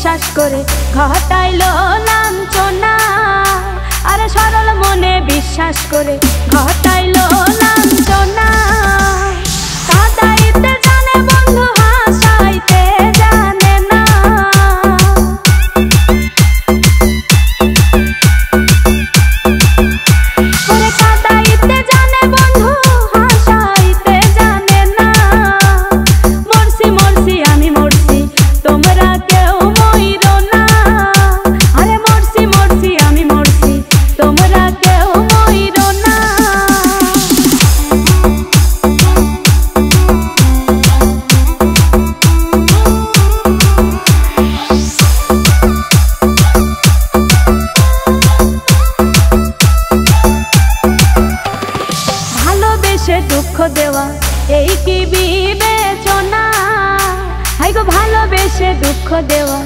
বিশ্বাস করে ঘটাইলো লাঞ্ছনা। আরে সরল মনে বিশ্বাস করে ঘটাইলো লাঞ্ছনা। কাঁদাইতে জানে বন্ধু হাসাইতে জানে না। ওরে কাঁদাইতে জানে বন্ধু হাসাইতে জানে না। মরছি মরছি আমি মরছি তোমরা কেউ মইরো না। আরে মরছি মরছি আমি মরছি তোমরা কেউ মইরো না। ভালোবেসে দুঃখ দেওয়া এই কি বিবেচনা? হাই গো ভালোবেসে দুঃখ দেওয়া